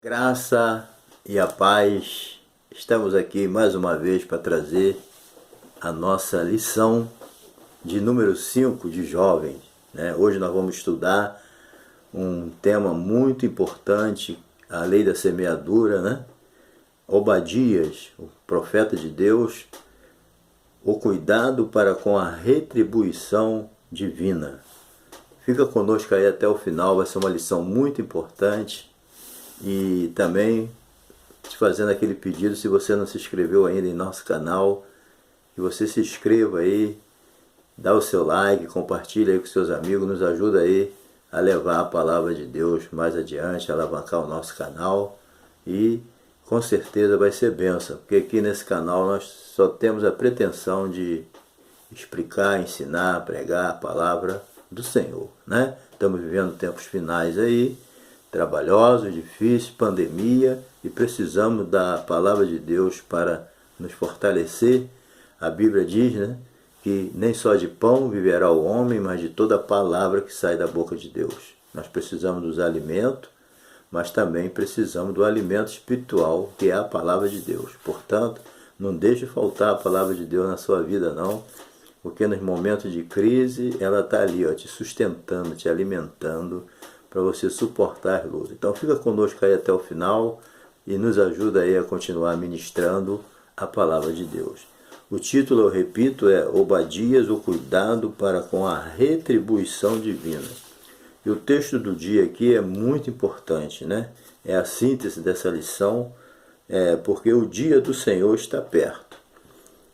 Graça e a paz, estamos aqui mais uma vez para trazer a nossa lição de número 5 de jovens, né? Hoje nós vamos estudar um tema muito importante, a lei da semeadura, né? Obadias, o profeta de Deus, o cuidado para com a retribuição divina. Fica conosco aí até o final, vai ser uma lição muito importante. E também te fazendo aquele pedido, se você não se inscreveu ainda em nosso canal, que você se inscreva aí, dá o seu like, compartilha aí com seus amigos, nos ajuda aí a levar a palavra de Deus mais adiante, a alavancar o nosso canal e com certeza vai ser bênção, porque aqui nesse canal nós só temos a pretensão de explicar, ensinar, pregar a palavra do Senhor, né? Estamos vivendo tempos finais aí, trabalhosos, difíceis, pandemia, e precisamos da palavra de Deus para nos fortalecer. A Bíblia diz, né, que nem só de pão viverá o homem, mas de toda palavra que sai da boca de Deus. Nós precisamos dos alimentos, mas também precisamos do alimento espiritual, que é a palavra de Deus. Portanto, não deixe faltar a palavra de Deus na sua vida, não, porque nos momentos de crise ela está ali, ó, te sustentando, te alimentando, para você suportar as lutas. Então fica conosco aí até o final e nos ajuda aí a continuar ministrando a palavra de Deus. O título, eu repito, é Obadias, o cuidado para com a retribuição divina. E o texto do dia aqui é muito importante, né? É a síntese dessa lição, porque o dia do Senhor está perto.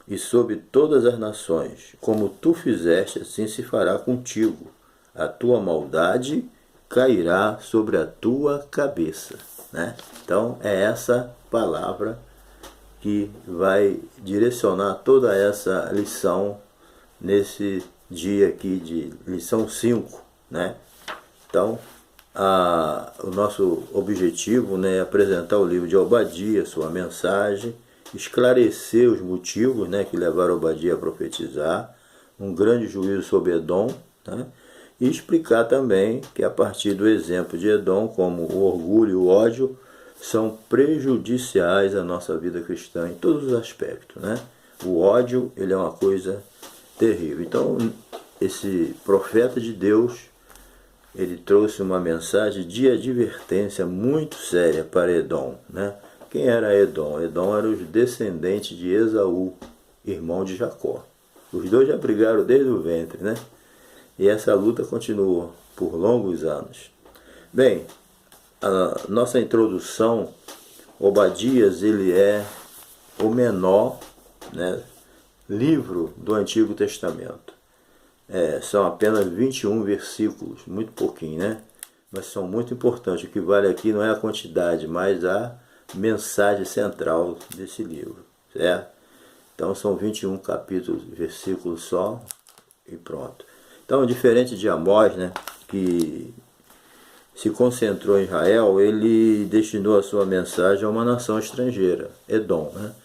E sobre todas as nações, como tu fizeste, assim se fará contigo. A tua maldade cairá sobre a tua cabeça, né? Então é essa palavra que vai direcionar toda essa lição nesse dia aqui de lição 5, né? Então o nosso objetivo, né, é apresentar o livro de Obadias, sua mensagem, esclarecer os motivos, né, que levaram Obadias a profetizar, um grande juízo sobre Edom, né? E explicar também que a partir do exemplo de Edom, como o orgulho e o ódio são prejudiciais à nossa vida cristã em todos os aspectos, né? O ódio, ele é uma coisa terrível. Então, esse profeta de Deus, ele trouxe uma mensagem de advertência muito séria para Edom, né? Quem era Edom? Edom era os descendentes de Esaú, irmão de Jacó. Os dois já brigaram desde o ventre, né? E essa luta continua por longos anos. Bem, a nossa introdução, Obadias, ele é o menor, né, livro do Antigo Testamento. São apenas 21 versículos, muito pouquinho, né? Mas são muito importantes. O que vale aqui não é a quantidade, mas a mensagem central desse livro, certo? Então são 21 capítulos, versículos só e pronto. Então, diferente de Amós, né, que se concentrou em Israel, ele destinou a sua mensagem a uma nação estrangeira, Edom, né?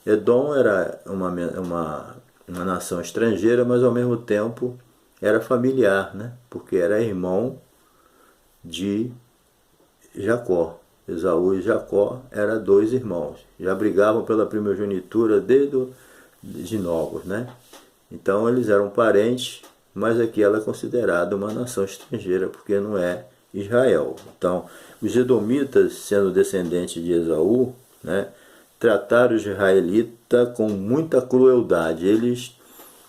Edom era uma nação estrangeira, mas ao mesmo tempo era familiar, né? Porque era irmão de Jacó. Esaú e Jacó eram dois irmãos. Já brigavam pela primogenitura de novos, né? Então eles eram parentes, mas aqui ela é considerada uma nação estrangeira, porque não é Israel. Então, os edomitas, sendo descendentes de Esaú, né, trataram os israelitas com muita crueldade. Eles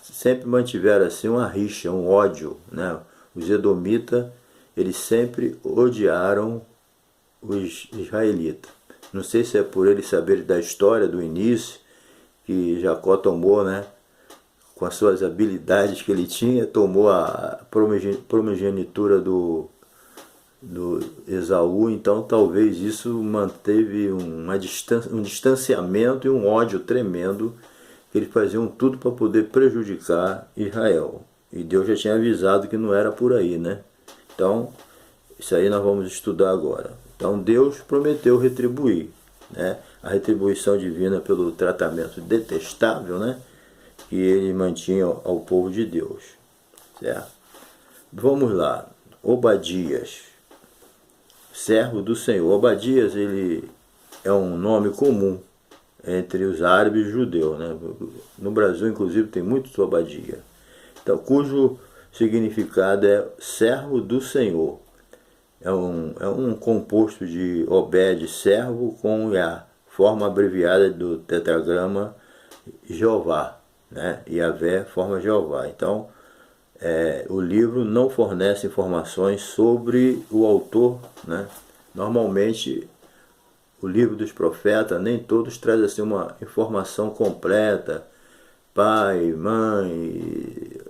sempre mantiveram assim uma rixa, um ódio, né? Os edomitas, eles sempre odiaram os israelitas. Não sei se é por eles saberem da história do início, que Jacó tomou, né, com as suas habilidades que ele tinha, tomou a primogenitura do Esaú, então talvez isso manteve um distanciamento e um ódio tremendo, que eles faziam tudo para poder prejudicar Israel. E Deus já tinha avisado que não era por aí, né? Então, isso aí nós vamos estudar agora. Então Deus prometeu retribuir, né? A retribuição divina pelo tratamento detestável, né, que ele mantinha ao povo de Deus, certo? Vamos lá, Obadias. servo do Senhor. Obadias, ele é um nome comum entre os árabes e judeus, né? No Brasil, inclusive, tem muitos Obadia, então, cujo significado é servo do Senhor. É um composto de Obed, servo, com Yah, forma abreviada do tetragrama Jeová, né? Yahvé, forma Jeová. Então, o livro não fornece informações sobre o autor, né? Normalmente, o livro dos profetas, nem todos trazem assim, uma informação completa, pai, mãe,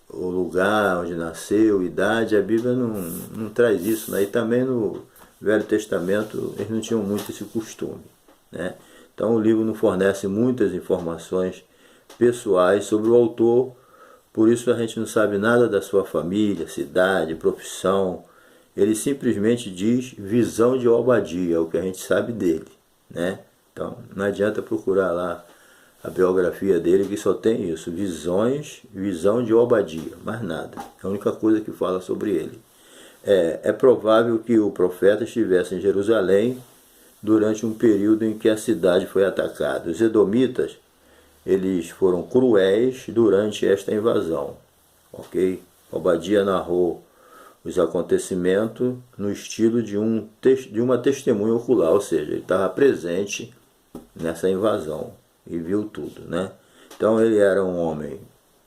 o lugar onde nasceu, idade. A Bíblia não traz isso, né? E também no Velho Testamento eles não tinham muito esse costume, né? Então o livro não fornece muitas informações pessoais sobre o autor, por isso a gente não sabe nada da sua família, cidade, profissão. Ele simplesmente diz visão de Obadia, é o que a gente sabe dele, né? Então não adianta procurar lá a biografia dele, que só tem isso, visão de Obadia, mais nada. É a única coisa que fala sobre ele. É provável que o profeta estivesse em Jerusalém durante um período em que a cidade foi atacada. Os edomitas, eles foram cruéis durante esta invasão, ok? Obadia narrou os acontecimentos no estilo de uma testemunha ocular, ou seja, ele estava presente nessa invasão e viu tudo, né? Então ele era um homem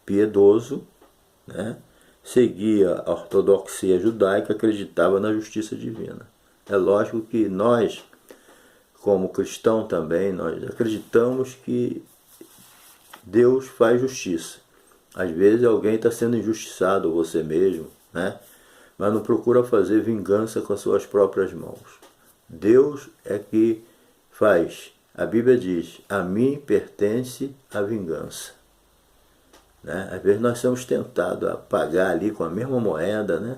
piedoso, né? Seguia a ortodoxia judaica, acreditava na justiça divina. É lógico que nós, como cristãos também, nós acreditamos que Deus faz justiça. Às vezes alguém está sendo injustiçado, ou você mesmo, né? Mas não procura fazer vingança com as suas próprias mãos. Deus é que faz. A Bíblia diz, a mim pertence a vingança, né? Às vezes nós somos tentados a pagar ali com a mesma moeda, né?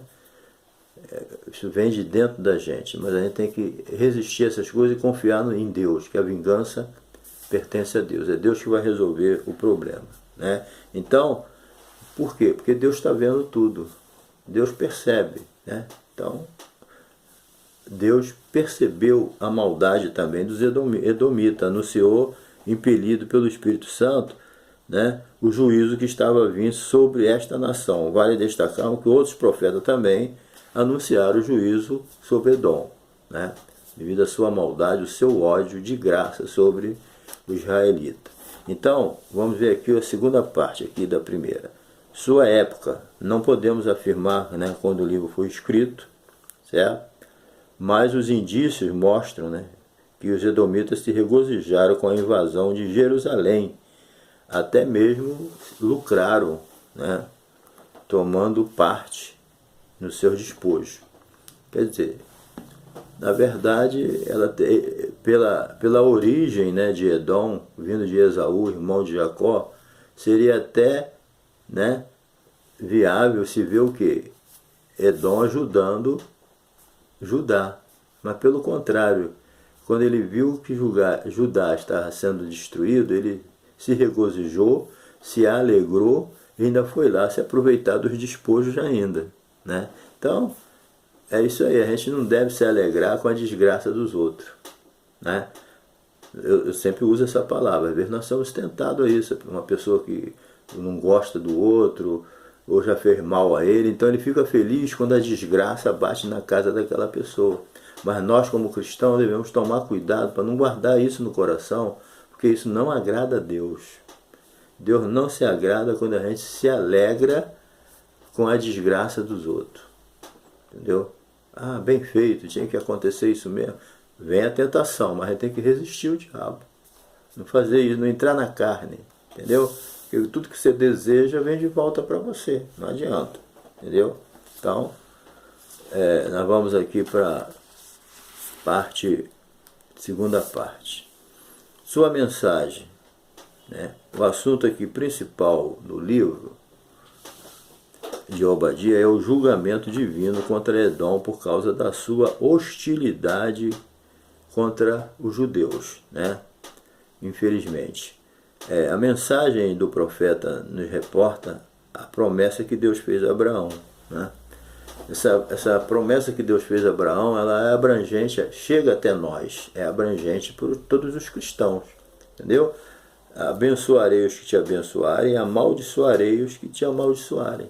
Isso vem de dentro da gente, mas a gente tem que resistir a essas coisas e confiar em Deus, que a vingança pertence a Deus. É Deus que vai resolver o problema, né? Então, por quê? Porque Deus está vendo tudo. Deus percebe, né? Então, Deus percebeu a maldade também dos edomitas, anunciou, impelido pelo Espírito Santo, né, o juízo que estava vindo sobre esta nação. Vale destacar que outros profetas também anunciaram o juízo sobre Edom, né, devido à sua maldade, o seu ódio de graça sobre o israelita. Então, vamos ver aqui a segunda parte aqui da primeira. Sua época, não podemos afirmar, né, quando o livro foi escrito, certo? Mas os indícios mostram, né, que os edomitas se regozijaram com a invasão de Jerusalém, até mesmo lucraram, né, tomando parte no seu despojo. Quer dizer, na verdade, pela origem, né, de Edom, vindo de Esaú, irmão de Jacó, seria até, né, viável se ver o quê? Edom ajudando Judá. Mas pelo contrário, quando ele viu que Judá estava sendo destruído, ele se regozijou, se alegrou e ainda foi lá se aproveitar dos despojos ainda, né? Então, é isso aí, a gente não deve se alegrar com a desgraça dos outros, né? Eu sempre uso essa palavra, às vezes nós somos tentados a isso, uma pessoa que não gosta do outro, ou já fez mal a ele, então ele fica feliz quando a desgraça bate na casa daquela pessoa. Mas nós, como cristãos, devemos tomar cuidado para não guardar isso no coração, porque isso não agrada a Deus. Deus não se agrada quando a gente se alegra com a desgraça dos outros. Entendeu? Ah, bem feito, tinha que acontecer isso mesmo. Vem a tentação, mas a gente tem que resistir o diabo. Não fazer isso, não entrar na carne. Entendeu? Porque tudo que você deseja vem de volta para você. Não adianta. Entendeu? Então, nós vamos aqui para segunda parte. Sua mensagem, né? O assunto aqui principal do livro de Obadia é o julgamento divino contra Edom por causa da sua hostilidade contra os judeus, né? Infelizmente. A mensagem do profeta nos reporta a promessa que Deus fez a Abraão, né? Essa promessa que Deus fez a Abraão, ela é abrangente, chega até nós, é abrangente por todos os cristãos, entendeu? Abençoarei os que te abençoarem, amaldiçoarei os que te amaldiçoarem.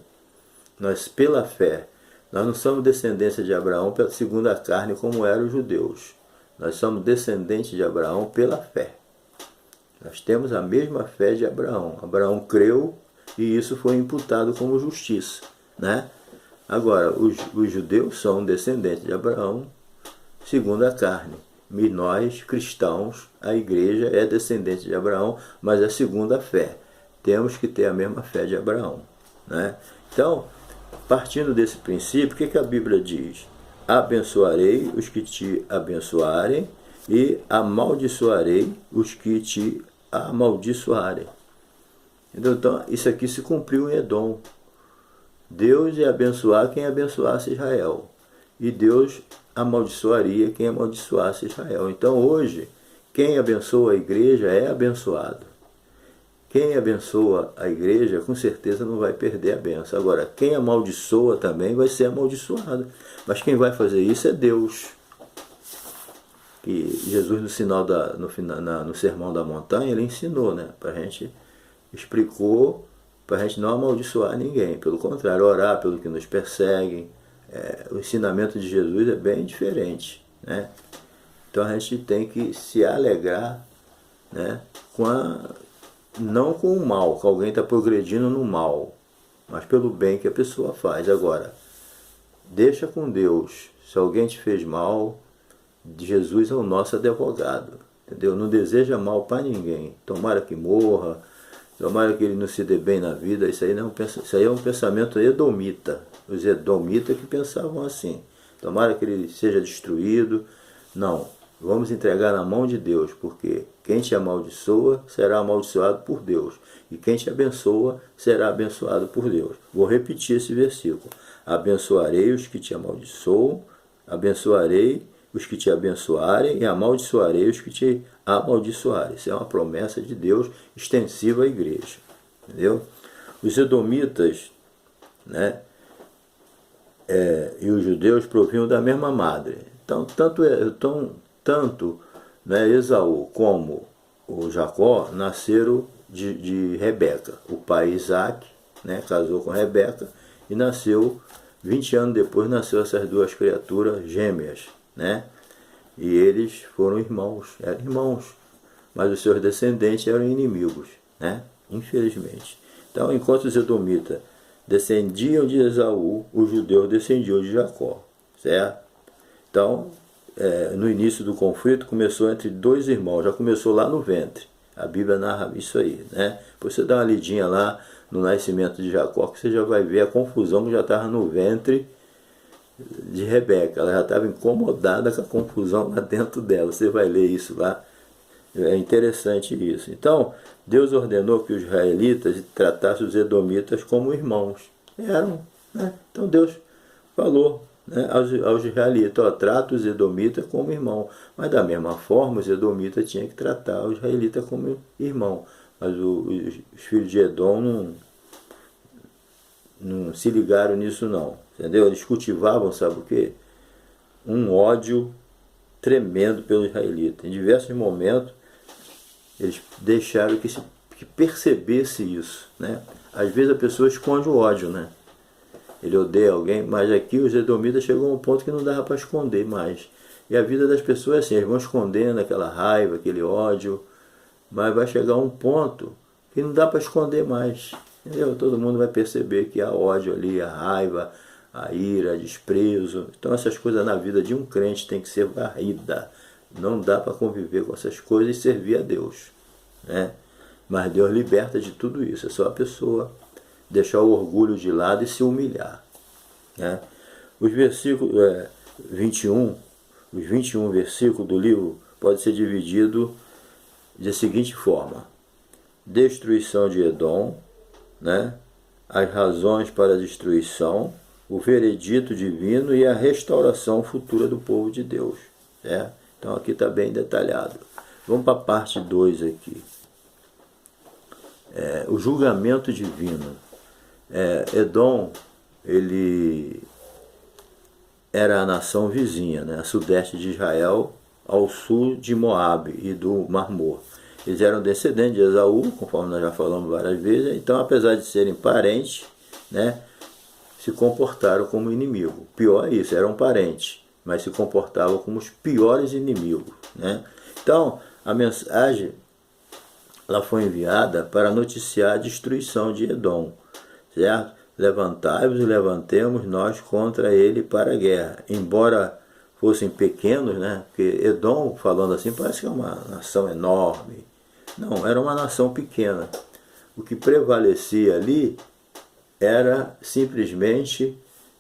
Nós, pela fé, nós não somos descendência de Abraão segundo a carne, como eram os judeus. Nós somos descendentes de Abraão pela fé. Nós temos a mesma fé de Abraão. Abraão creu e isso foi imputado como justiça, né? Agora, os judeus são descendentes de Abraão segundo a carne. E nós, cristãos, a igreja é descendente de Abraão, mas é segundo a fé. Temos que ter a mesma fé de Abraão, né? Então, partindo desse princípio, o que a Bíblia diz? Abençoarei os que te abençoarem e amaldiçoarei os que te amaldiçoarem. Então, isso aqui se cumpriu em Edom. Deus ia abençoar quem abençoasse Israel. E Deus amaldiçoaria quem amaldiçoasse Israel. Então, hoje, quem abençoa a igreja é abençoado. Quem abençoa a igreja, com certeza não vai perder a benção. Agora, quem amaldiçoa também vai ser amaldiçoado. Mas quem vai fazer isso é Deus. E Jesus, no Sermão da Montanha, ele ensinou, né? Explicou para a gente não amaldiçoar ninguém. Pelo contrário, orar pelo que nos perseguem. O ensinamento de Jesus é bem diferente, né? Então a gente tem que se alegrar, né? Não com o mal, que alguém está progredindo no mal, mas pelo bem que a pessoa faz. Agora, deixa com Deus. Se alguém te fez mal, Jesus é o nosso advogado, entendeu? Não deseja mal para ninguém. Tomara que morra, tomara que ele não se dê bem na vida. Isso aí é um pensamento edomita. Os edomitas que pensavam assim. Tomara que ele seja destruído. Não. Vamos entregar na mão de Deus, porque quem te amaldiçoa será amaldiçoado por Deus. E quem te abençoa será abençoado por Deus. Vou repetir esse versículo. Abençoarei os que te amaldiçoam, abençoarei os que te abençoarem e amaldiçoarei os que te amaldiçoarem. Isso é uma promessa de Deus extensiva à igreja. Entendeu? Os edomitas, né, e os judeus provinham da mesma madre. Então, tanto né, Esaú como o Jacó nasceram de Rebeca. O pai Isaac, né, casou com Rebeca e nasceu, 20 anos depois, nasceu essas duas criaturas gêmeas, né? E eles foram irmãos, eram irmãos, mas os seus descendentes eram inimigos, né? Infelizmente. Então, enquanto os edomitas descendiam de Esaú, os judeus descendiam de Jacó, certo? Então, no início do conflito, começou entre dois irmãos, já começou lá no ventre. A Bíblia narra isso aí, né? Depois você dá uma lidinha lá no nascimento de Jacó, que você já vai ver a confusão que já estava no ventre de Rebeca. Ela já estava incomodada com a confusão lá dentro dela. Você vai ler isso lá. É interessante isso. Então, Deus ordenou que os israelitas tratassem os edomitas como irmãos. Eram, né? Então Deus falou, né, aos israelitas, trata os edomitas como irmão. Mas da mesma forma, os edomitas tinham que tratar os israelitas como irmão. Mas os filhos de Edom não se ligaram nisso não. Entendeu? Eles cultivavam, sabe o quê? Um ódio tremendo pelos israelitas. Em diversos momentos, eles deixaram que percebesse isso, né? Às vezes a pessoa esconde o ódio, né? Ele odeia alguém, mas aqui os edomitas chegou a um ponto que não dava para esconder mais. E a vida das pessoas é assim, eles vão escondendo aquela raiva, aquele ódio, mas vai chegar um ponto que não dá para esconder mais. Entendeu? Todo mundo vai perceber que há ódio ali, a raiva, a ira, desprezo. Então essas coisas na vida de um crente tem que ser varrida. Não dá para conviver com essas coisas e servir a Deus, né? Mas Deus liberta de tudo isso. É só a pessoa deixar o orgulho de lado e se humilhar, né? Os versículos 21, os 21 versículos do livro pode ser dividido da seguinte forma: destruição de Edom, né? As razões para a destruição, o veredito divino e a restauração futura do povo de Deus, né? Então aqui está bem detalhado. Vamos para a parte 2 aqui. O julgamento divino. Edom, ele era a nação vizinha, né, a sudeste de Israel, ao sul de Moabe e do Mar Morto. Eles eram descendentes de Esaú, conforme nós já falamos várias vezes, então apesar de serem parentes, né, se comportaram como inimigo. Pior é isso, eram parentes, mas se comportavam como os piores inimigos, né? Então, a mensagem ela foi enviada para noticiar a destruição de Edom, certo? Levantai-vos e levantemos nós contra ele para a guerra. Embora fossem pequenos, né? Porque Edom, falando assim, parece que é uma nação enorme. Não, era uma nação pequena. O que prevalecia ali era simplesmente,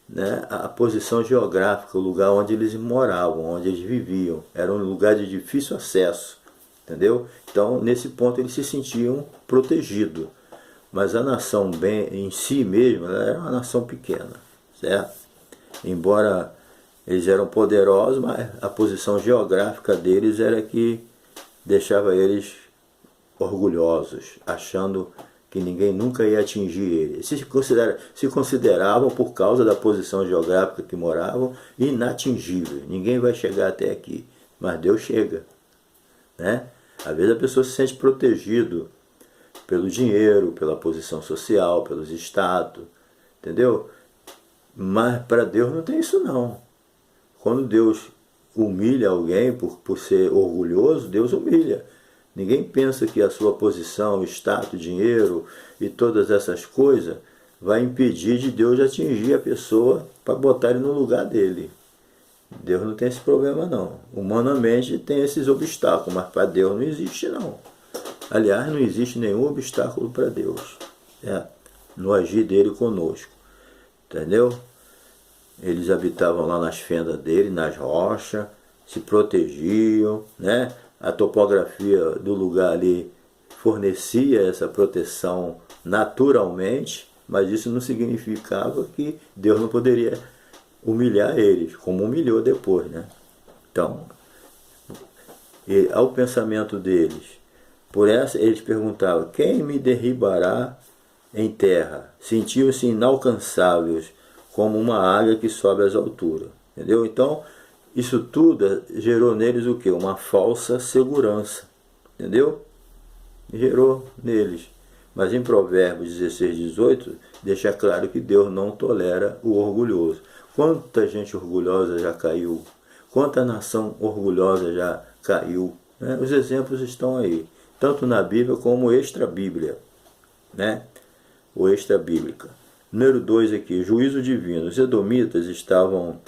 né, a posição geográfica, o lugar onde eles moravam, onde eles viviam. Era um lugar de difícil acesso, entendeu? Então, nesse ponto, eles se sentiam protegidos. Mas a nação bem em si mesma, ela era uma nação pequena, certo? Embora eles eram poderosos, mas a posição geográfica deles era que deixava eles orgulhosos, achando que ninguém nunca ia atingir eles. Se consideravam, por causa da posição geográfica que moravam, inatingíveis. Ninguém vai chegar até aqui, mas Deus chega, né? Às vezes a pessoa se sente protegido pelo dinheiro, pela posição social, pelos status, entendeu? Mas para Deus não tem isso não. Quando Deus humilha alguém por ser orgulhoso, Deus humilha. Ninguém pensa que a sua posição, status, dinheiro e todas essas coisas vai impedir de Deus de atingir a pessoa para botar ele no lugar dele. Deus não tem esse problema não. Humanamente tem esses obstáculos, mas para Deus não existe não. Aliás, não existe nenhum obstáculo para Deus, no agir dele conosco, entendeu? Eles habitavam lá nas fendas dele, nas rochas, se protegiam, né? A topografia do lugar ali fornecia essa proteção naturalmente, mas isso não significava que Deus não poderia humilhar eles, como humilhou depois, né? Então, ao pensamento deles, por essa eles perguntavam: quem me derribará em terra? Sentiam-se inalcançáveis, como uma águia que sobe às alturas, entendeu? Então, isso tudo gerou neles o quê? Uma falsa segurança, entendeu? Gerou neles. Mas em Provérbios 16, 18, deixa claro que Deus não tolera o orgulhoso. Quanta gente orgulhosa já caiu, quanta nação orgulhosa já caiu, né? Os exemplos estão aí, tanto na Bíblia como extra-bíblia, né? Ou extra-bíblica. Número 2 aqui, juízo divino. Os edomitas estavam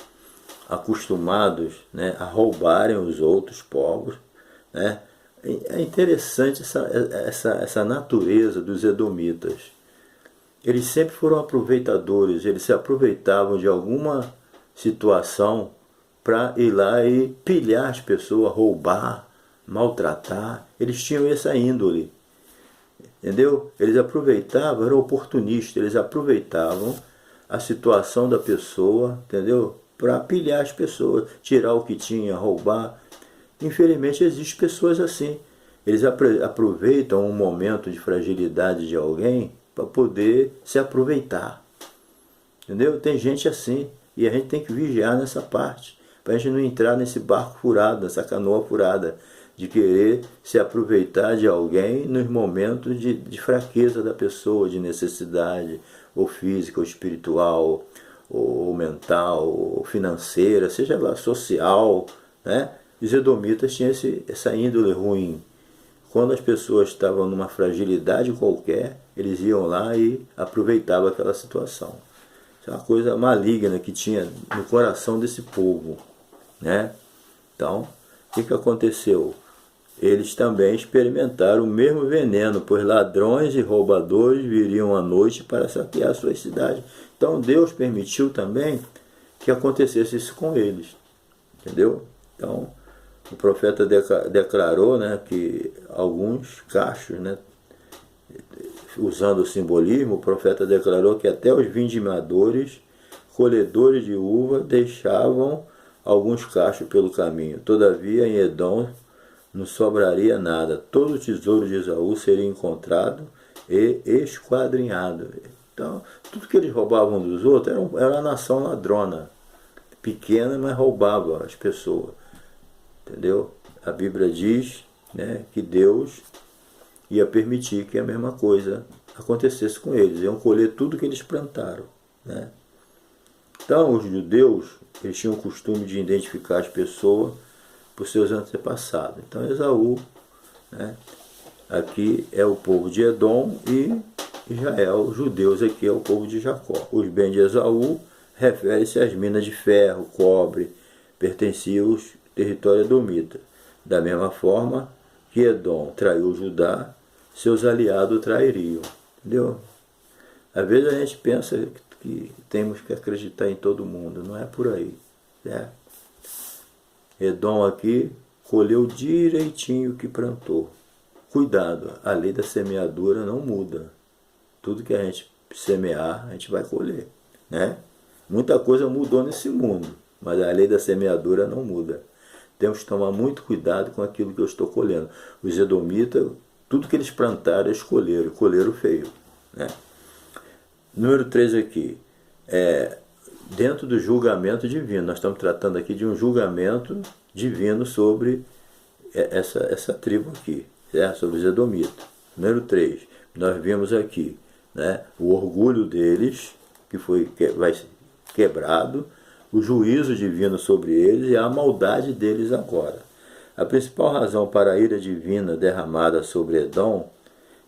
acostumados, né, a roubarem os outros povos, né? É interessante essa natureza dos edomitas. Eles sempre foram aproveitadores, eles se aproveitavam de alguma situação para ir lá e pilhar as pessoas, roubar, maltratar. Eles tinham essa índole, entendeu? Eles aproveitavam, eram oportunistas, eles aproveitavam a situação da pessoa, entendeu? Para pilhar as pessoas, tirar o que tinha, roubar. Infelizmente existem pessoas assim. Eles aproveitam um momento de fragilidade de alguém para poder se aproveitar. Entendeu? Tem gente assim. E a gente tem que vigiar nessa parte, para a gente não entrar nesse barco furado, nessa canoa furada, de querer se aproveitar de alguém nos momentos de fraqueza da pessoa, de necessidade, ou física, ou espiritual, ou mental, ou financeira, seja lá social, né? Os edomitas tinham essa índole ruim. Quando as pessoas estavam numa fragilidade qualquer, eles iam lá e aproveitavam aquela situação. Isso é uma coisa maligna que tinha no coração desse povo, né? Então, o que aconteceu? Eles também experimentaram o mesmo veneno, pois ladrões e roubadores viriam à noite para saquear suas cidades. Então Deus permitiu também que acontecesse isso com eles, entendeu? Então o profeta declarou, né, que alguns cachos, né, usando o simbolismo, o profeta declarou que até os vindimadores, colhedores de uva, deixavam alguns cachos pelo caminho. Todavia em Edom não sobraria nada. Todo o tesouro de Esaú seria encontrado e esquadrinhado. Então, tudo que eles roubavam dos outros era uma nação ladrona. pequena, mas roubava as pessoas. Entendeu? A Bíblia diz, né, que Deus ia permitir que a mesma coisa acontecesse com eles. Iam colher tudo que eles plantaram. Né? Então, os judeus, eles tinham o costume de identificar as pessoas por seus antepassados. Então, Esaú, né, aqui é o povo de Edom, e Israel, os judeus aqui é o povo de Jacó. Os bens de Esaú refere-se às minas de ferro, cobre, pertenciam ao território edomita. Da mesma forma que Edom traiu Judá, seus aliados o trairiam. Entendeu? Às vezes a gente pensa que temos que acreditar em todo mundo, não é por aí. Né? Edom aqui colheu direitinho o que plantou. Cuidado, a lei da semeadura não muda. Tudo que a gente semear, a gente vai colher. Né? Muita coisa mudou nesse mundo, mas a lei da semeadura não muda. Temos que tomar muito cuidado com aquilo que eu estou colhendo. Os edomitas, tudo que eles plantaram, eles colheram feio. Né? Número 3 aqui, dentro do julgamento divino. Nós estamos tratando aqui de um julgamento divino sobre essa tribo aqui, certo? Sobre os edomitas. Número 3, nós vimos aqui, né, o orgulho deles, vai quebrado, o juízo divino sobre eles e a maldade deles agora. A principal razão para a ira divina derramada sobre Edom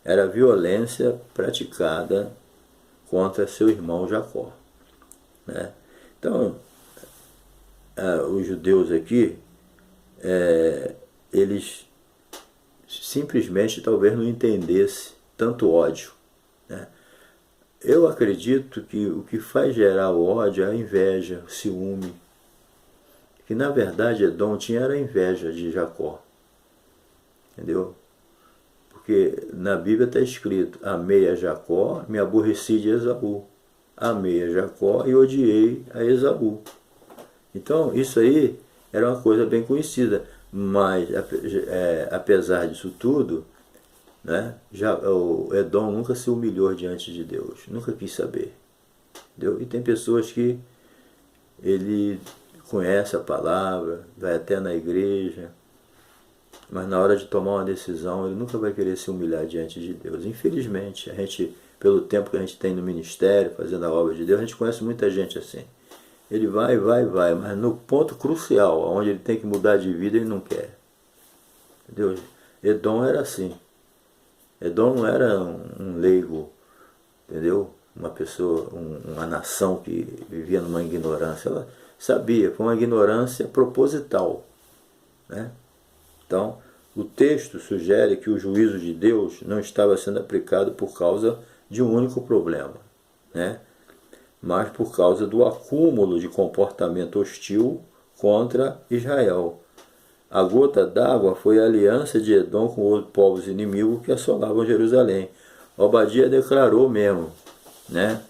era a violência praticada contra seu irmão Jacó. Né? Então, os judeus aqui, eles simplesmente talvez não entendessem tanto ódio. Né? Eu acredito que o que faz gerar o ódio é a inveja, o ciúme. Que na verdade Edom era inveja de Jacó. Entendeu? Porque na Bíblia está escrito: amei a Jacó, me aborreci de Esaú. Amei a Jacó e odiei a Esaú. Então isso aí era uma coisa bem conhecida. Mas apesar disso tudo, né, o Edom nunca se humilhou diante de Deus, nunca quis saber. Entendeu? E tem pessoas que ele conhece a palavra, vai até na igreja, mas na hora de tomar uma decisão ele nunca vai querer se humilhar diante de Deus. Infelizmente, a gente, pelo tempo que a gente tem no ministério, fazendo a obra de Deus, a gente conhece muita gente assim. Ele vai, mas no ponto crucial, onde ele tem que mudar de vida, ele não quer. Entendeu? Edom era assim. Edom não era um leigo, entendeu? Uma pessoa, uma nação que vivia numa ignorância. Ela sabia, foi uma ignorância proposital. Né? Então, o texto sugere que o juízo de Deus não estava sendo aplicado por causa de um único problema, né? Mas por causa do acúmulo de comportamento hostil contra Israel. A gota d'água foi a aliança de Edom com os povos inimigos que assolavam Jerusalém. Obadia declarou mesmo, né?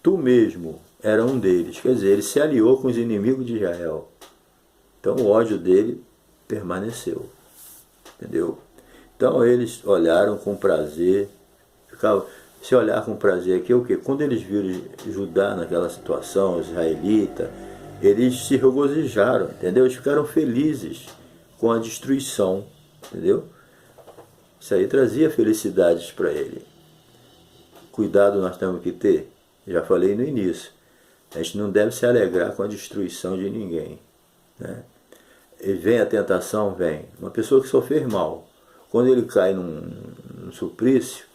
Tu mesmo era um deles. Quer dizer, ele se aliou com os inimigos de Israel. Então o ódio dele permaneceu. Entendeu? Então eles olharam com prazer. Se olhar com prazer aqui é o quê? Quando eles viram Judá naquela situação, os israelitas, eles se regozijaram, entendeu? Eles ficaram felizes com a destruição, entendeu? Isso aí trazia felicidades para ele. Cuidado nós temos que ter. Já falei no início. A gente não deve se alegrar com a destruição de ninguém. Né? E vem a tentação, vem. Uma pessoa que só fez mal, quando ele cai num suplício,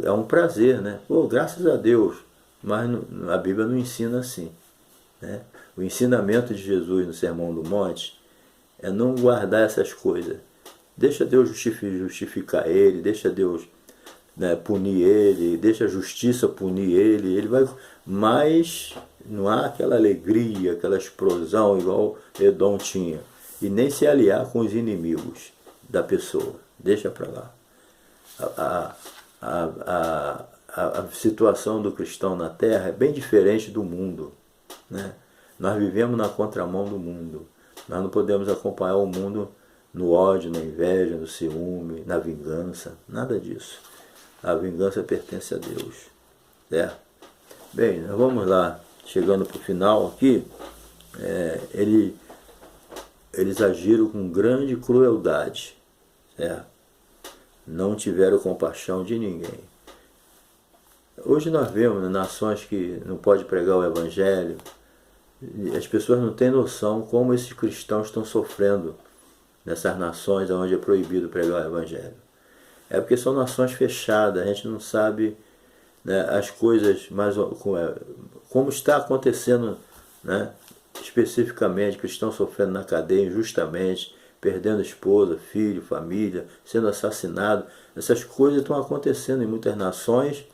é um prazer, né? Pô, graças a Deus. Mas a Bíblia não ensina assim. Né? O ensinamento de Jesus no Sermão do Monte é não guardar essas coisas. Deixa Deus justificar ele, deixa Deus, né, punir ele, deixa a justiça punir ele vai, mas não há aquela alegria, aquela explosão igual Edom tinha. E nem se aliar com os inimigos da pessoa. Deixa para lá. A situação do cristão na terra é bem diferente do mundo. Né? Nós vivemos na contramão do mundo. Nós não podemos acompanhar o mundo no ódio, na inveja, no ciúme, na vingança. Nada disso. A vingança pertence a Deus. Certo? Bem, nós vamos lá, chegando para o final aqui. eles agiram com grande crueldade, certo? Não tiveram compaixão de ninguém. Hoje nós vemos nações que não podem pregar o Evangelho, e as pessoas não têm noção como esses cristãos estão sofrendo nessas nações onde é proibido pregar o Evangelho. É porque são nações fechadas, a gente não sabe, né, as coisas, mais como está acontecendo, né, especificamente, cristãos sofrendo na cadeia injustamente, perdendo esposa, filho, família, sendo assassinado. Essas coisas estão acontecendo em muitas nações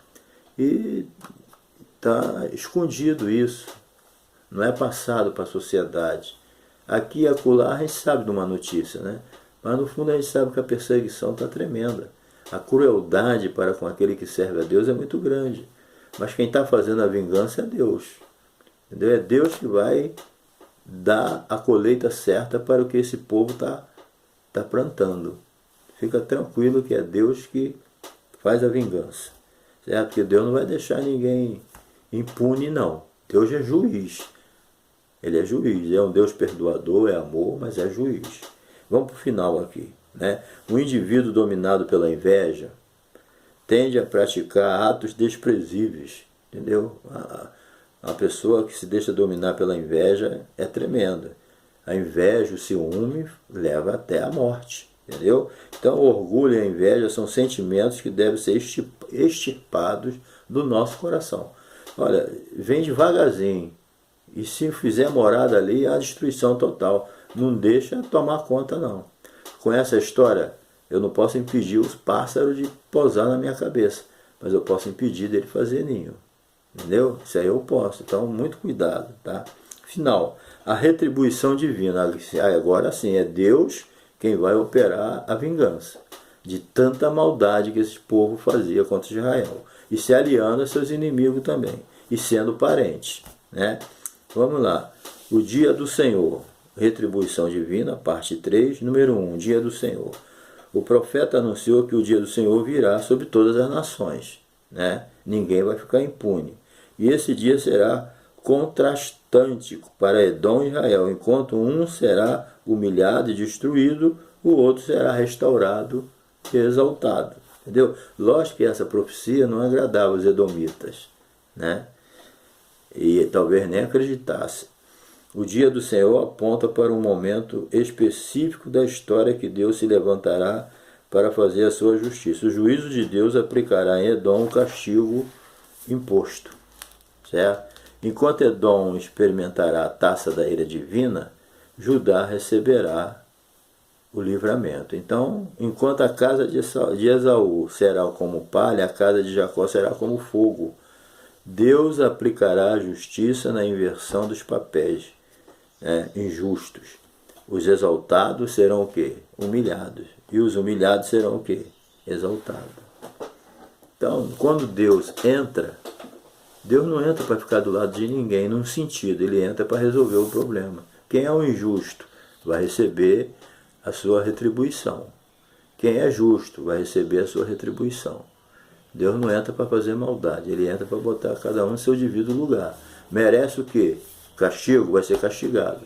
e está escondido isso. Não é passado para a sociedade. Aqui e acolá a gente sabe de uma notícia, né? Mas no fundo a gente sabe que a perseguição está tremenda. A crueldade para com aquele que serve a Deus é muito grande. Mas quem está fazendo a vingança é Deus. Entendeu? É Deus que vai dar a colheita certa para o que esse povo está plantando. Fica tranquilo que é Deus que faz a vingança. Certo? Porque Deus não vai deixar ninguém impune, não. Deus é juiz. Ele é juiz. É um Deus perdoador, é amor, mas é juiz. Vamos para o final aqui. Né? Um indivíduo dominado pela inveja tende a praticar atos desprezíveis. Entendeu? A pessoa que se deixa dominar pela inveja é tremenda. A inveja, o ciúme, leva até a morte. Entendeu? Então, o orgulho e a inveja são sentimentos que devem ser extirpados do nosso coração. Olha, vem devagarzinho. E se fizer morada ali, é a destruição total. Não deixa tomar conta, não. Com essa história, eu não posso impedir os pássaros de pousar na minha cabeça. Mas eu posso impedir dele fazer ninho. Entendeu? Isso aí eu posso. Então, muito cuidado, tá? Final. A retribuição divina. Agora sim, é Deus quem vai operar a vingança de tanta maldade que esse povo fazia contra Israel. E se aliando a seus inimigos também. E sendo parente, né? Vamos lá. O dia do Senhor. Retribuição divina, parte 3, número 1. Dia do Senhor. O profeta anunciou que o dia do Senhor virá sobre todas as nações, né? Ninguém vai ficar impune. E esse dia será contrastante para Edom e Israel. Enquanto um será humilhado e destruído, o outro será restaurado e exaltado. Entendeu? Lógico que essa profecia não agradava os edomitas, né? E talvez nem acreditasse. O dia do Senhor aponta para um momento específico da história que Deus se levantará para fazer a sua justiça. O juízo de Deus aplicará em Edom o castigo imposto. Certo? Enquanto Edom experimentará a taça da ira divina, Judá receberá o livramento. Então, enquanto a casa de Esaú será como palha, a casa de Jacó será como fogo. Deus aplicará a justiça na inversão dos papéis, né, injustos. Os exaltados serão o quê? Humilhados. E os humilhados serão o quê? Exaltados. Então, quando Deus entra, Deus não entra para ficar do lado de ninguém num sentido, ele entra para resolver o problema. Quem é o injusto vai receber a sua retribuição. Quem é justo vai receber a sua retribuição. Deus não entra para fazer maldade, ele entra para botar cada um no seu devido lugar. Merece o quê? Castigo? Vai ser castigado.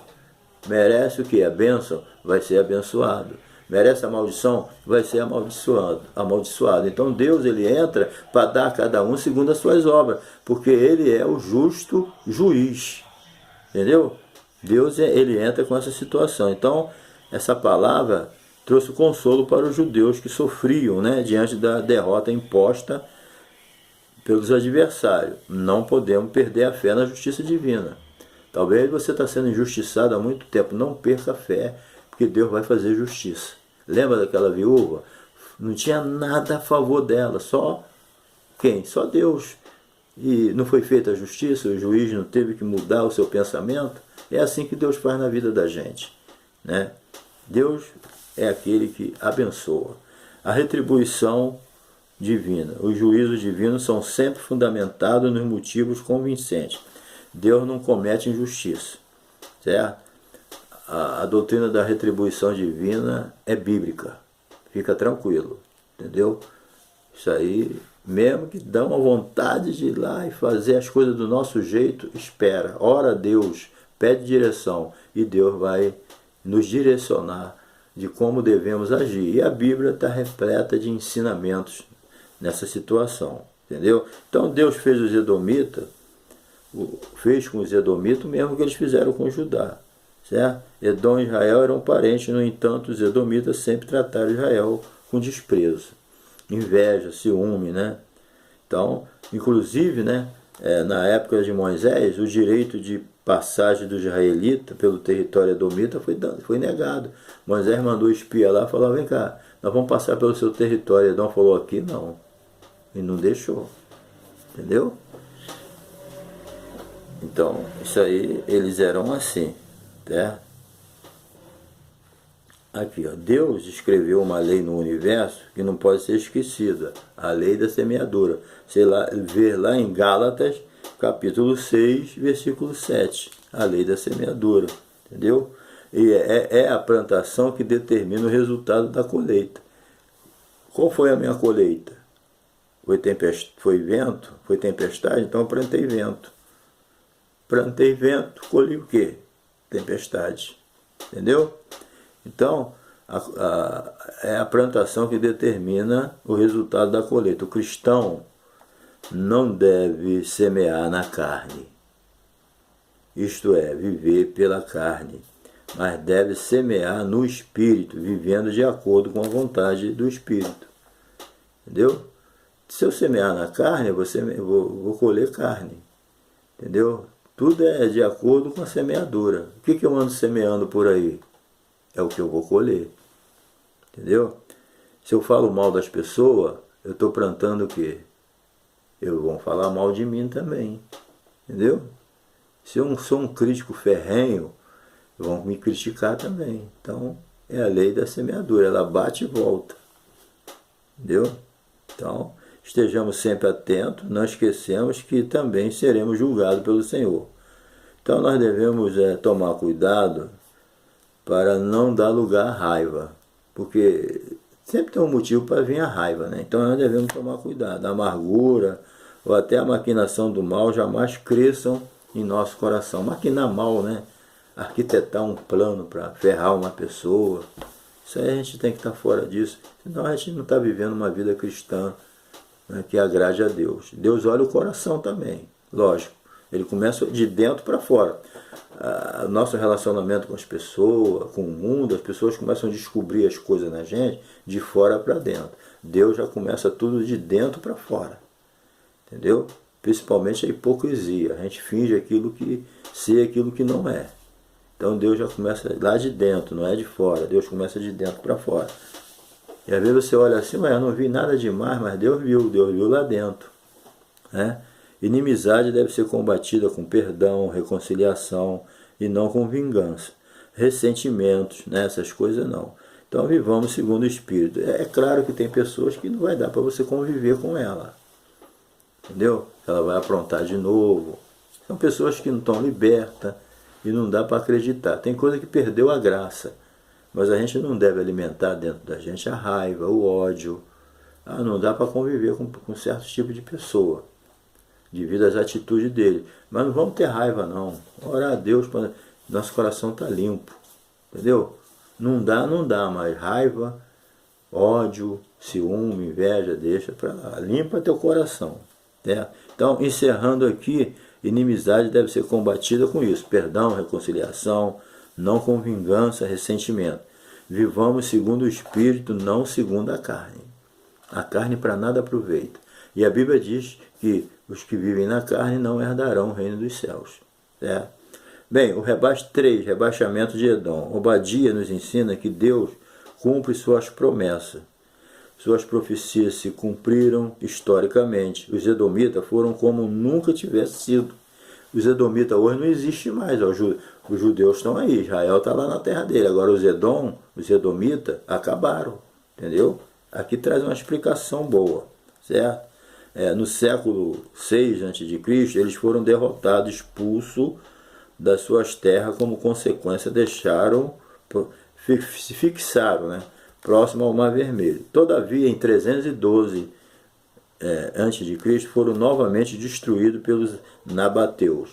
Merece o quê? A bênção? Vai ser abençoado. Merece a maldição? Vai ser amaldiçoado. Então Deus, ele entra para dar a cada um segundo as suas obras, porque ele é o justo juiz. Entendeu? Deus, ele entra com essa situação. Então, essa palavra trouxe consolo para os judeus que sofriam, né, diante da derrota imposta pelos adversários. Não podemos perder a fé na justiça divina. Talvez você está sendo injustiçado há muito tempo. Não perca a fé, porque Deus vai fazer justiça. Lembra daquela viúva? Não tinha nada a favor dela, só quem? Só Deus. E não foi feita a justiça, o juiz não teve que mudar o seu pensamento. É assim que Deus faz na vida da gente, né? Deus é aquele que abençoa. A retribuição divina. Os juízos divinos são sempre fundamentados nos motivos convincentes. Deus não comete injustiça, certo? A doutrina da retribuição divina é bíblica. Fica tranquilo, entendeu? Isso aí, mesmo que dá uma vontade de ir lá e fazer as coisas do nosso jeito, espera, ora a Deus pede direção e Deus vai nos direcionar de como devemos agir. E a Bíblia está repleta de ensinamentos nessa situação, entendeu? Então Deus fez os edomitas, fez com os edomitas o mesmo que eles fizeram com Judá, certo? Edom e Israel eram parentes, no entanto os edomitas sempre trataram Israel com desprezo, inveja, ciúme, né? Então, inclusive, né, na época de Moisés, o direito de passagem dos israelitas pelo território edomita foi negado. Moisés mandou espia lá e falou: vem cá, nós vamos passar pelo seu território. Edom falou: aqui não. E não deixou. Entendeu? Então, isso aí, eles eram assim. Certo? Aqui, ó, Deus escreveu uma lei no universo que não pode ser esquecida, a lei da semeadura. Sei lá, ver lá em Gálatas, capítulo 6, versículo 7, a lei da semeadura, entendeu? E é a plantação que determina o resultado da colheita. Qual foi a minha colheita? Foi vento? Foi tempestade? Então eu plantei vento. Plantei vento, colhi o quê? Tempestade. Entendeu? Então, é a plantação que determina o resultado da colheita. O cristão não deve semear na carne, isto é, viver pela carne, mas deve semear no Espírito, vivendo de acordo com a vontade do Espírito. Entendeu? Se eu semear na carne, eu vou colher carne. Entendeu? Tudo é de acordo com a semeadura. O que eu ando semeando por aí? É o que eu vou colher. Entendeu? Se eu falo mal das pessoas, eu estou plantando o quê? Eu vou falar mal de mim também. Entendeu? Se eu sou um crítico ferrenho, vão me criticar também. Então, é a lei da semeadura. Ela bate e volta. Entendeu? Então, estejamos sempre atentos. Não esquecemos que também seremos julgados pelo Senhor. Então, nós devemos tomar cuidado para não dar lugar à raiva, porque sempre tem um motivo para vir a raiva, né? Então nós devemos tomar cuidado. A amargura ou até a maquinação do mal jamais cresçam em nosso coração. Maquinar mal, né? Arquitetar um plano para ferrar uma pessoa, isso aí a gente tem que estar fora disso, senão a gente não está vivendo uma vida cristã, né, que agrade a Deus. Deus olha o coração também, lógico. Ele começa de dentro para fora. Nosso relacionamento com as pessoas, com o mundo, as pessoas começam a descobrir as coisas na gente de fora para dentro. Deus já começa tudo de dentro para fora. Entendeu? Principalmente a hipocrisia. A gente finge ser aquilo que não é. Então Deus já começa lá de dentro, não é de fora. Deus começa de dentro para fora. E às vezes você olha assim: eu não vi nada demais, mas Deus viu lá dentro. Né? Inimizade deve ser combatida com perdão, reconciliação e não com vingança. Ressentimentos, né? Essas coisas não. Então vivamos segundo o Espírito. É claro que tem pessoas que não vai dar para você conviver com ela. Entendeu? Ela vai aprontar de novo. São pessoas que não estão libertas e não dá para acreditar. Tem coisa que perdeu a graça. Mas a gente não deve alimentar dentro da gente a raiva, o ódio. Não dá para conviver com certos tipos de pessoa, devido às atitudes dele. Mas não vamos ter raiva não. Orar a Deus, nosso coração está limpo. Entendeu? Não dá, mas raiva, ódio, ciúme, inveja, deixa para lá. Limpa teu coração. Certo? Então, encerrando aqui, inimizade deve ser combatida com isso. Perdão, reconciliação, não com vingança, ressentimento. Vivamos segundo o Espírito, não segundo a carne. A carne para nada aproveita. E a Bíblia diz que os que vivem na carne não herdarão o reino dos céus. Certo? Bem, o 3, rebaixamento de Edom. Obadia nos ensina que Deus cumpre suas promessas. Suas profecias se cumpriram historicamente. Os edomitas foram como nunca tivesse sido. Os edomitas hoje não existem mais. Os judeus estão aí, Israel está lá na terra dele. Agora os edomitas acabaram. Entendeu? Aqui traz uma explicação boa. Certo? No século 6 a.C., eles foram derrotados, expulsos das suas terras, como consequência se fixaram, né, próximo ao Mar Vermelho. Todavia, em 312 a.C., foram novamente destruídos pelos nabateus.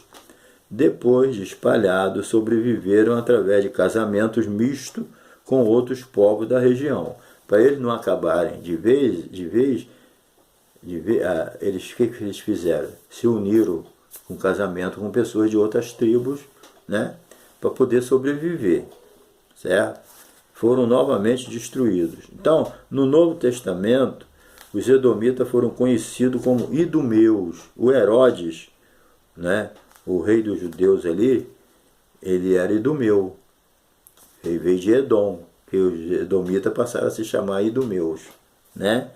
depois de espalhados, sobreviveram através de casamentos mistos com outros povos da região. Para eles não acabarem de vez, eles, o que eles fizeram? Se uniram com casamento com pessoas de outras tribos, né? Para poder sobreviver, certo? Foram novamente destruídos. Então, no Novo Testamento, os edomitas foram conhecidos como idumeus. O Herodes, né? O rei dos judeus ali, ele era idumeu. Ele veio de Edom, que os edomitas passaram a se chamar idumeus, né?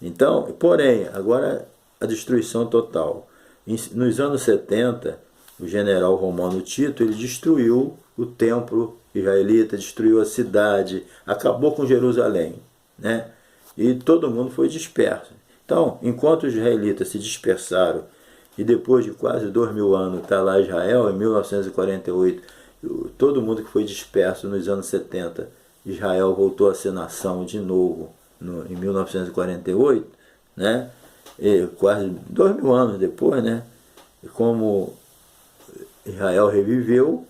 Então, porém, agora a destruição total. Nos anos 70, o general romano Tito, ele destruiu o templo israelita, destruiu a cidade, acabou com Jerusalém, né? E todo mundo foi disperso. Então, enquanto os israelitas se dispersaram, e depois de quase 2000 anos está lá Israel, em 1948, todo mundo que foi disperso nos anos 70, Israel voltou a ser nação de novo em 1948, né? E quase 2000 anos depois, né? Como Israel reviveu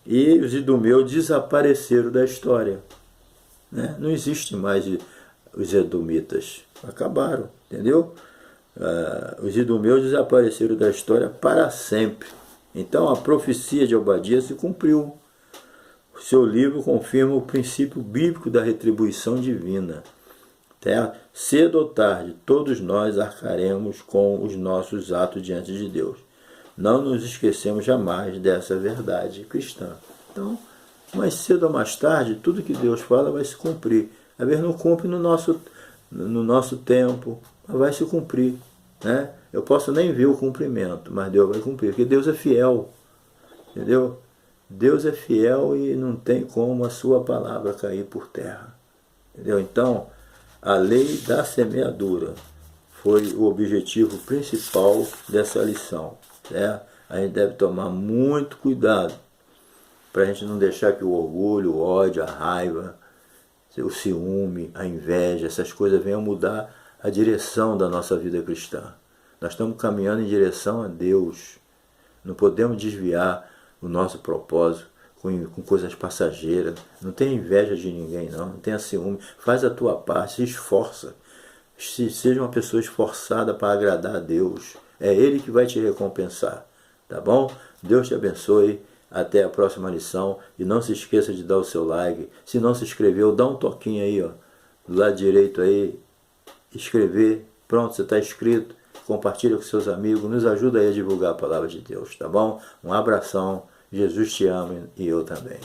e os idumeus desapareceram da história, né? Não existe mais os edomitas, acabaram, entendeu? Os idumeus desapareceram da história para sempre. Então a profecia de Obadias se cumpriu. O seu livro confirma o princípio bíblico da retribuição divina. Cedo ou tarde, todos nós arcaremos com os nossos atos diante de Deus. Não nos esquecemos jamais dessa verdade cristã. Então, mais cedo ou mais tarde, tudo que Deus fala vai se cumprir. Às vezes não cumpre no nosso tempo, mas vai se cumprir, né? Eu posso nem ver o cumprimento, mas Deus vai cumprir, porque Deus é fiel, entendeu? Deus é fiel e não tem como a sua palavra cair por terra, entendeu? Então, a lei da semeadura foi o objetivo principal dessa lição, certo? A gente deve tomar muito cuidado para a gente não deixar que o orgulho, o ódio, a raiva, o ciúme, a inveja, essas coisas venham mudar a direção da nossa vida cristã. Nós estamos caminhando em direção a Deus. Não podemos desviar o nosso propósito com coisas passageiras. Não tenha inveja de ninguém, não tenha ciúme. Faz a tua parte, se esforça. Seja uma pessoa esforçada para agradar a Deus. É Ele que vai te recompensar. Tá bom? Deus te abençoe. Até a próxima lição. E não se esqueça de dar o seu like. Se não se inscreveu, dá um toquinho aí, ó, do lado direito aí. Inscrever. Pronto, você está inscrito. Compartilha com seus amigos. Nos ajuda aí a divulgar a palavra de Deus, tá bom? Um abração. Jesus te ama e eu também.